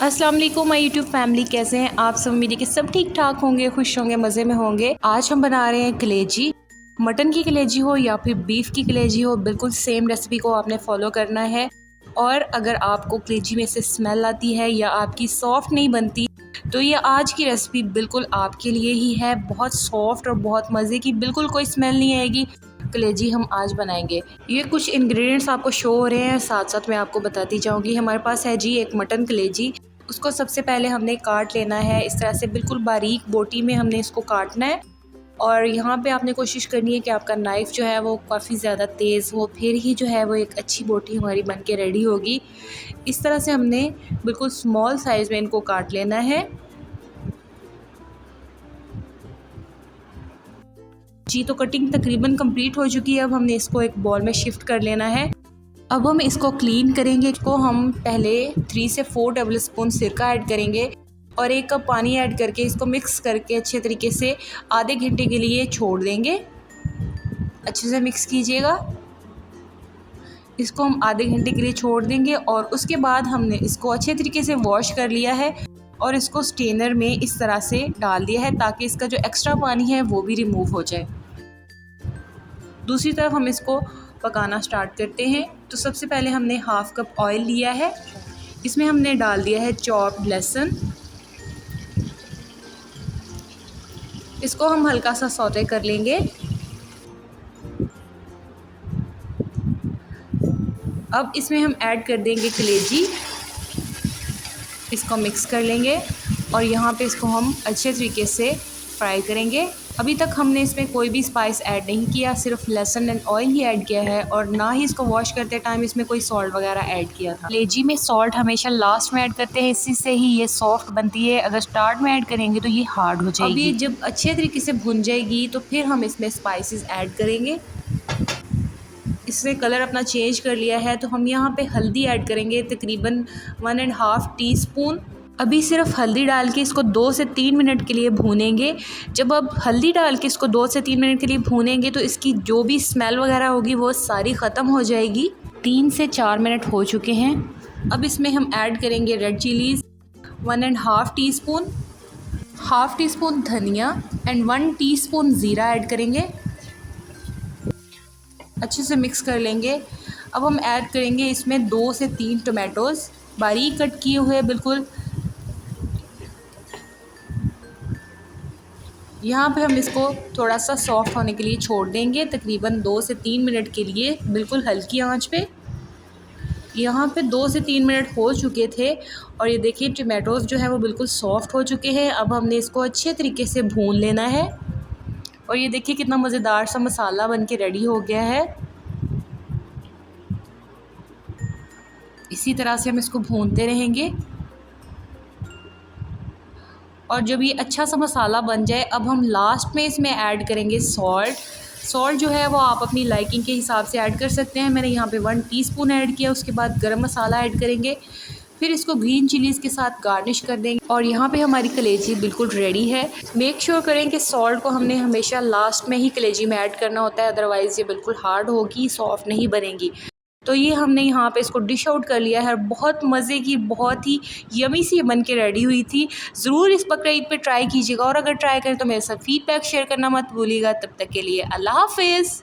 अस्सलाम वालेकुम my YouTube family, कैसे हैं आप सब। उम्मीद है कि सब ठीक ठाक होंगे, खुश होंगे, मज़े में होंगे। आज हम बना रहे हैं कलेजी। मटन की कलेजी हो या फिर बीफ की कलेजी हो, बिल्कुल सेम रेसिपी को आपने फॉलो करना है। और अगर आपको कलेजी में से स्मेल आती है या आपकी सॉफ्ट नहीं बनती, तो ये आज की रेसिपी बिल्कुल आपके लिए ही है। बहुत सॉफ्ट और बहुत मज़े की, बिल्कुल कोई स्मेल नहीं आएगी कलेजी हम आज बनाएंगे। ये कुछ इंग्रेडिएंट्स आपको शो हो रहे हैं, साथ साथ मैं आपको बताती जाऊंगी। हमारे पास है जी एक मटन कलेजी। उसको सबसे पहले हमने काट लेना है, इस तरह से बिल्कुल बारीक बोटी में हमने इसको काटना है। और यहाँ पे आपने कोशिश करनी है कि आपका नाइफ़ जो है वो काफ़ी ज़्यादा तेज़ हो, फिर ही जो है वो एक अच्छी बोटी हमारी बन के रेडी होगी। इस तरह से हमने बिल्कुल स्मॉल साइज़ में इनको काट लेना है जी। तो कटिंग तकरीबन कंप्लीट हो चुकी है। अब हमने इसको एक बॉल में शिफ्ट कर लेना है। अब हम इसको क्लीन करेंगे। इसको हम पहले 3 से 4 टेबल स्पून सिरका ऐड करेंगे और 1 कप पानी ऐड करके इसको मिक्स करके अच्छे तरीके से आधे घंटे के लिए छोड़ देंगे। अच्छे से मिक्स कीजिएगा। इसको हम आधे घंटे के लिए छोड़ देंगे और उसके बाद हमने इसको अच्छे तरीके से वॉश कर लिया है और इसको स्ट्रेनर में इस तरह से डाल दिया है ताकि इसका जो एक्स्ट्रा पानी है वो भी रिमूव हो जाए। दूसरी तरफ हम इसको पकाना स्टार्ट करते हैं। तो सबसे पहले हमने हाफ़ कप ऑयल लिया है, इसमें हमने डाल दिया है चॉप्ड लहसुन। इसको हम हल्का सा सौते कर लेंगे। अब इसमें हम ऐड कर देंगे कलेजी, इसको मिक्स कर लेंगे और यहाँ पे इसको हम अच्छे तरीके से फ्राई करेंगे। अभी तक हमने इसमें कोई भी स्पाइस ऐड नहीं किया, सिर्फ लहसुन एंड ऑयल ही ऐड किया है और ना ही इसको वॉश करते टाइम इसमें कोई सॉल्ट वगैरह ऐड किया था। कलेजी में सॉल्ट हमेशा लास्ट में ऐड करते हैं, इसी से ही ये सॉफ्ट बनती है। अगर स्टार्ट में ऐड करेंगे तो ये हार्ड हो जाएगी। अभी जब अच्छे तरीके से भुन जाएगी तो फिर हम इसमें स्पाइसेस ऐड करेंगे। इसने कलर अपना चेंज कर लिया है तो हम यहाँ पे हल्दी ऐड करेंगे, तकरीबन 1.5 टीस्पून। अभी सिर्फ हल्दी डाल के इसको 2 से 3 मिनट के लिए भूनेंगे। जब आप हल्दी डाल के इसको 2 से 3 मिनट के लिए भूनेंगे तो इसकी जो भी स्मेल वगैरह होगी वो सारी ख़त्म हो जाएगी। 3 से 4 मिनट हो चुके हैं। अब इसमें हम ऐड करेंगे red chillies 1.5 teaspoon, half tea spoon धनिया एंड 1 टीस्पून ज़ीरा ऐड करेंगे। अच्छे से मिक्स कर लेंगे। अब हम ऐड करेंगे इसमें 2 से 3 टमाटोज़ बारीक कट किए हुए बिल्कुल। यहाँ पे हम इसको थोड़ा सा सॉफ्ट होने के लिए छोड़ देंगे, तकरीबन 2 से 3 मिनट के लिए, बिल्कुल हल्की आंच पे। यहाँ पे 2 से 3 मिनट हो चुके थे और ये देखिए टमाटोज़ जो है वो बिल्कुल सॉफ्ट हो चुके हैं। अब हमने इसको अच्छे तरीके से भून लेना है और ये देखिए कितना मज़ेदार सा मसाला बन के रेडी हो गया है। इसी तरह से हम इसको भूनते रहेंगे और जब ये अच्छा सा मसाला बन जाए, अब हम लास्ट में इसमें ऐड करेंगे सॉल्ट जो है वो आप अपनी लाइकिंग के हिसाब से ऐड कर सकते हैं। मैंने यहाँ पे 1 टीस्पून ऐड किया। उसके बाद गरम मसाला ऐड करेंगे, फिर इसको ग्रीन चिलीज़ के साथ गार्निश कर देंगे और यहाँ पे हमारी कलेजी बिल्कुल रेडी है। मेक श्योर करें कि सॉल्ट को हमने हमेशा लास्ट में ही कलेजी में ऐड करना होता है, अदरवाइज़ ये बिल्कुल हार्ड होगी, सॉफ्ट नहीं बनेगी। तो ये हमने यहाँ पे इसको डिश आउट कर लिया है। बहुत मज़े की, बहुत ही यमी सी बन के रेडी हुई थी। ज़रूर इस बकरा ईद पे ट्राई कीजिएगा और अगर ट्राई करें तो मेरे साथ फीडबैक शेयर करना मत भूलिएगा। तब तक के लिए अल्लाह हाफ़िज़।